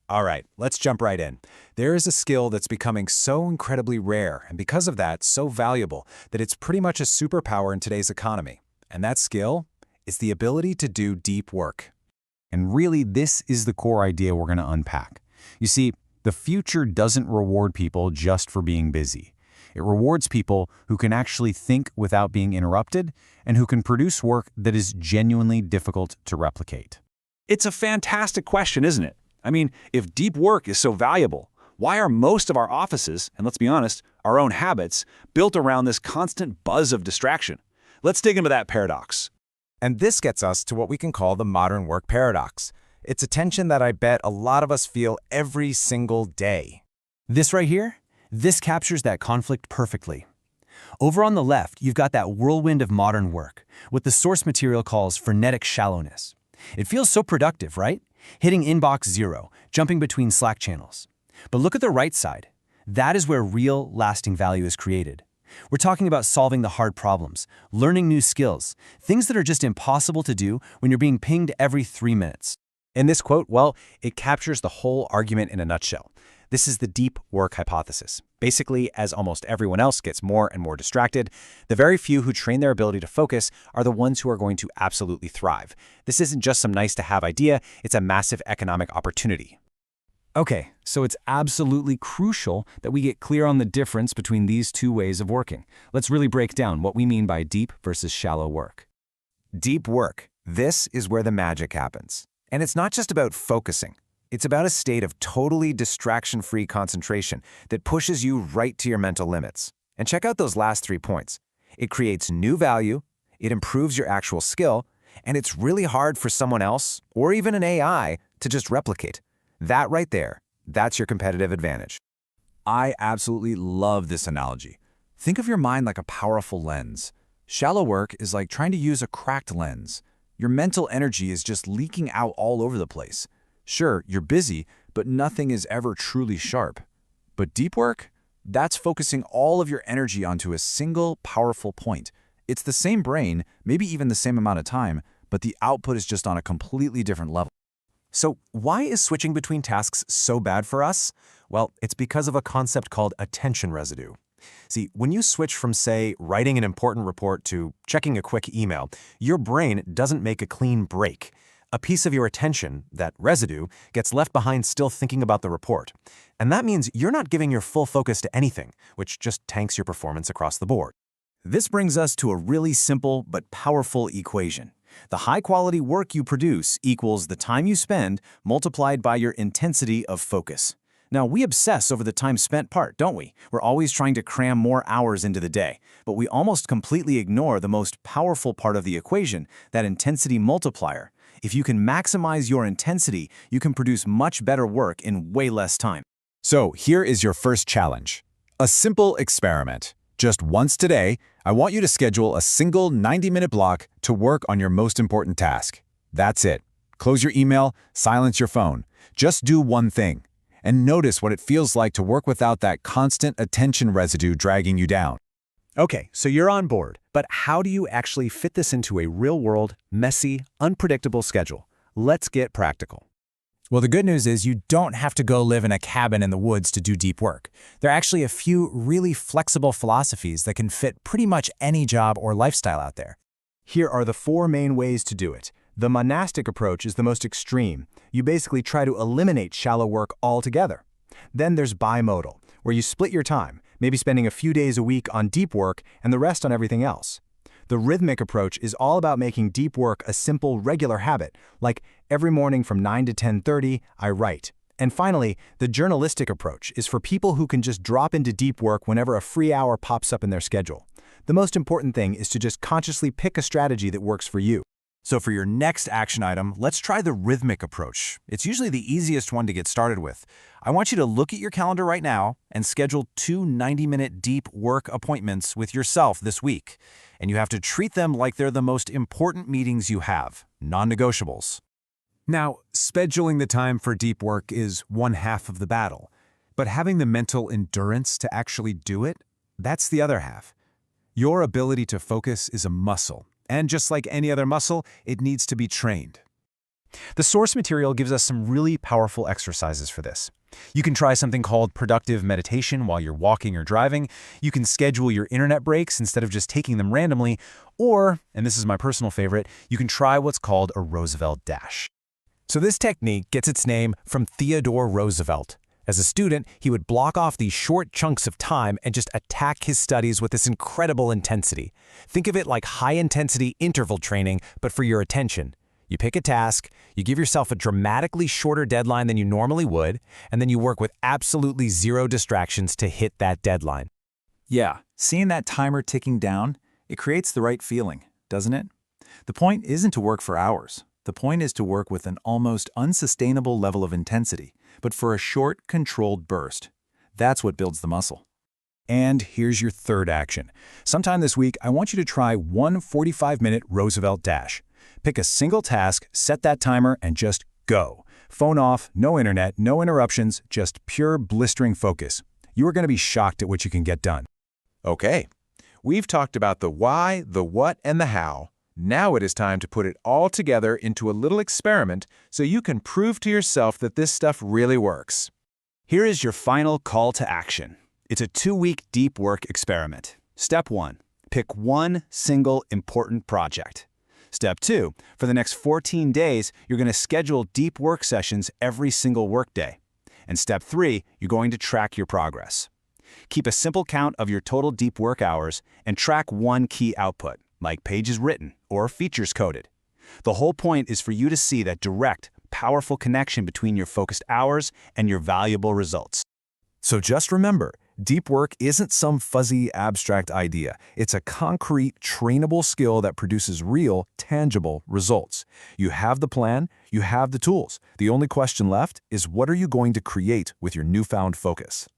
All right, let's jump right in. There is a skill that's becoming so incredibly rare, and because of that, so valuable, that it's pretty much a superpower in today's economy. And that skill is the ability to do deep work. And really, this is the core idea we're going to unpack. You see, the future doesn't reward people just for being busy. It rewards people who can actually think without being interrupted and who can produce work that is genuinely difficult to replicate. It's a fantastic question, isn't it? I mean, if deep work is so valuable, why are most of our offices, and let's be honest, our own habits, built around this constant buzz of distraction? Let's dig into that paradox. And this gets us to what we can call the modern work paradox. It's a tension that I bet a lot of us feel every single day. This right here, this captures that conflict perfectly. Over on the left, you've got that whirlwind of modern work, what the source material calls frenetic shallowness. It feels so productive, right? Hitting inbox 0, jumping between Slack channels. But look at the right side. That is where real, lasting value is created. We're talking about solving the hard problems, learning new skills, things that are just impossible to do when you're being pinged every 3 minutes. In this quote, well, it captures the whole argument in a nutshell. This is the deep work hypothesis. Basically, as almost everyone else gets more and more distracted, the very few who train their ability to focus are the ones who are going to absolutely thrive. This isn't just some nice-to-have idea, it's a massive economic opportunity. Okay, so it's absolutely crucial that we get clear on the difference between these two ways of working. Let's really break down what we mean by deep versus shallow work. Deep work. This is where the magic happens. And it's not just about focusing. It's about a state of totally distraction-free concentration that pushes you right to your mental limits. And check out those last 3 points. It creates new value, it improves your actual skill, and it's really hard for someone else, or even an AI, to just replicate. That right there, that's your competitive advantage. I absolutely love this analogy. Think of your mind like a powerful lens. Shallow work is like trying to use a cracked lens. Your mental energy is just leaking out all over the place. Sure, you're busy, but nothing is ever truly sharp. But deep work? That's focusing all of your energy onto a single, powerful point. It's the same brain, maybe even the same amount of time, but the output is just on a completely different level. So why is switching between tasks so bad for us? Well, it's because of a concept called attention residue. See, when you switch from, say, writing an important report to checking a quick email, your brain doesn't make a clean break. A piece of your attention, that residue, gets left behind still thinking about the report. And that means you're not giving your full focus to anything, which just tanks your performance across the board. This brings us to a really simple but powerful equation. The high-quality work you produce equals the time you spend multiplied by your intensity of focus. Now, we obsess over the time spent part, don't we? We're always trying to cram more hours into the day, but we almost completely ignore the most powerful part of the equation, that intensity multiplier. If you can maximize your intensity, you can produce much better work in way less time. So here is your first challenge. A simple experiment. Just once today, I want you to schedule a single 90-minute block to work on your most important task. That's it. Close your email, silence your phone. Just do one thing. And notice what it feels like to work without that constant attention residue dragging you down. Okay, so you're on board, but how do you actually fit this into a real-world, messy, unpredictable schedule? Let's get practical. Well, the good news is you don't have to go live in a cabin in the woods to do deep work. There are actually a few really flexible philosophies that can fit pretty much any job or lifestyle out there. Here are the 4 main ways to do it. The monastic approach is the most extreme. You basically try to eliminate shallow work altogether. Then there's bimodal, where you split your time, maybe spending a few days a week on deep work and the rest on everything else. The rhythmic approach is all about making deep work a simple, regular habit, like every morning from 9 to 10:30, I write. And finally, the journalistic approach is for people who can just drop into deep work whenever a free hour pops up in their schedule. The most important thing is to just consciously pick a strategy that works for you. So for your next action item, let's try the rhythmic approach. It's usually the easiest one to get started with. I want you to look at your calendar right now and schedule 2 90-minute deep work appointments with yourself this week. And you have to treat them like they're the most important meetings you have, non-negotiables. Now, scheduling the time for deep work is one half of the battle. But having the mental endurance to actually do it, that's the other half. Your ability to focus is a muscle. And just like any other muscle, it needs to be trained. The source material gives us some really powerful exercises for this. You can try something called productive meditation while you're walking or driving. You can schedule your internet breaks instead of just taking them randomly. Or, and this is my personal favorite, you can try what's called a Roosevelt dash. So this technique gets its name from Theodore Roosevelt. As a student, he would block off these short chunks of time and just attack his studies with this incredible intensity. Think of it like high-intensity interval training, but for your attention. You pick a task, you give yourself a dramatically shorter deadline than you normally would, and then you work with absolutely zero distractions to hit that deadline. Yeah, seeing that timer ticking down, it creates the right feeling, doesn't it? The point isn't to work for hours. The point is to work with an almost unsustainable level of intensity, but for a short, controlled burst. That's what builds the muscle. And here's your third action. Sometime this week, I want you to try one 45-minute Roosevelt dash. Pick a single task, set that timer, and just go. Phone off, no internet, no interruptions, just pure blistering focus. You are going to be shocked at what you can get done. Okay, we've talked about the why, the what, and the how. Now it is time to put it all together into a little experiment so you can prove to yourself that this stuff really works. Here is your final call to action. It's a 2-week deep work experiment. Step 1, pick one single important project. Step 2, for the next 14 days, you're going to schedule deep work sessions every single workday. And step 3, you're going to track your progress. Keep a simple count of your total deep work hours and track one key output, like pages written or features coded. The whole point is for you to see that direct, powerful connection between your focused hours and your valuable results. So just remember, deep work isn't some fuzzy, abstract idea. It's a concrete, trainable skill that produces real, tangible results. You have the plan, you have the tools. The only question left is what are you going to create with your newfound focus?